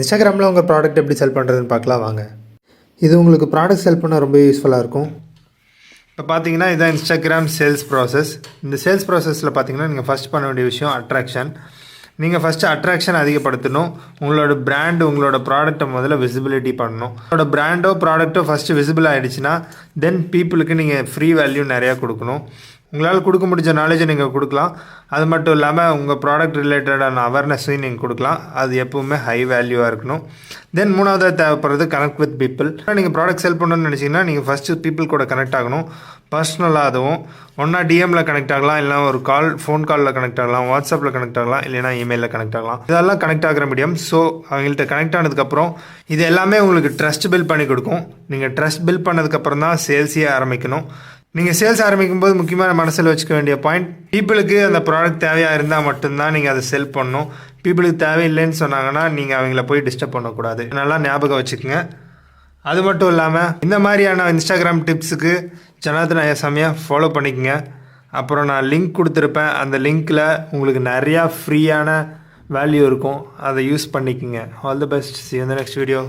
இன்ஸ்டாகிராமில் உங்கள் ப்ராடக்ட் எப்படி செல் பண்ணுறதுன்னு பார்க்கலாம் வாங்க. இது உங்களுக்கு ப்ராடக்ட் செல் பண்ண ரொம்ப யூஸ்ஃபுல்லாக இருக்கும். இப்போ பார்த்தீங்கன்னா இதுதான் இன்ஸ்டாகிராம் சேல்ஸ் ப்ராசஸ். இந்த சேல்ஸ் ப்ராசஸில் பார்த்தீங்கன்னா நீங்கள் ஃபஸ்ட் பண்ண வேண்டிய விஷயம் அட்ராக்ஷன். நீங்கள் ஃபஸ்ட்டு அட்ராக்ஷன் அதிகப்படுத்தணும். உங்களோட பிராண்டு, உங்களோட ப்ராடக்ட்டை முதல்ல விசிபிலிட்டி பண்ணணும். உங்களோட பிராண்டோ ப்ராடக்ட்டோ ஃபஸ்ட்டு விசிபிள் ஆகிடுச்சுன்னா தென் பீப்புளுக்கு நீங்கள் ஃப்ரீ வேல்யூ நிறையா கொடுக்கணும். உங்களால் கொடுக்க முடிஞ்ச நாலேஜை நீங்கள் கொடுக்கலாம். அது மட்டும் இல்லாமல் உங்கள் ப்ராடக்ட் ரிலேட்டடான அவேர்னஸையும் நீங்கள் கொடுக்கலாம். அது எப்போவுமே ஹை வேல்யூவாக இருக்கணும். தென் மூணாவதாக தேவைப்படுறது கனெக்ட் வித் பீப்புள். நீங்கள் ப்ராடக்ட் செல் பண்ணணும்னு நினச்சிங்கன்னா நீங்கள் ஃபஸ்ட்டு பீப்புள் கூட கனெக்ட் ஆகணும். பர்சனலாக அதுவும் ஒன்றா டிஎம்மில் கனெக்ட் ஆகலாம், இல்லைனா ஒரு ஃபோன் காலில் கனெக்ட் ஆகலாம், வாட்ஸ்அப்பில் கனெக்ட் ஆகலாம், இல்லைனா இமெயிலில் கனெக்ட் ஆகலாம். இதெல்லாம் கனெக்ட் ஆகிற மீடியம். ஸோ அவங்கள்ட்ட கனெக்ட் ஆனதுக்கப்புறம் இது எல்லாமே உங்களுக்கு ட்ரஸ்ட் பில்ட் பண்ணி கொடுக்கும். நீங்கள் ட்ரஸ்ட் பில்ட் பண்ணதுக்கப்புறம் தான் சேல்ஸையே ஆரம்பிக்கணும். நீங்கள் சேல்ஸ் ஆரம்பிக்கும்போது முக்கியமான மனசில் வச்சுக்க வேண்டிய பாயிண்ட், பீப்புளுக்கு அந்த ப்ராடக்ட் தேவையாக இருந்தால் மட்டும்தான் நீங்கள் அதை செல் பண்ணணும். பீப்புளுக்கு தேவையில்லைன்னு சொன்னாங்கன்னா நீங்கள் அவங்கள போய் டிஸ்டர்ப் பண்ணக்கூடாது. நல்லா ஞாபகம் வச்சுக்கோங்க. அது மட்டும் இல்லாமல் இந்த மாதிரியான இன்ஸ்டாகிராம் டிப்ஸுக்கு ஜனார்தன் ஐஎஸ்எம்ஐயை ஃபாலோ பண்ணிக்கோங்க. அப்புறம் நான் லிங்க் கொடுத்துருப்பேன். அந்த லிங்க்கில் உங்களுக்கு நிறையா ஃப்ரீயான வேல்யூ இருக்கும். அதை யூஸ் பண்ணிக்கோங்க. All the best. See you in the next video.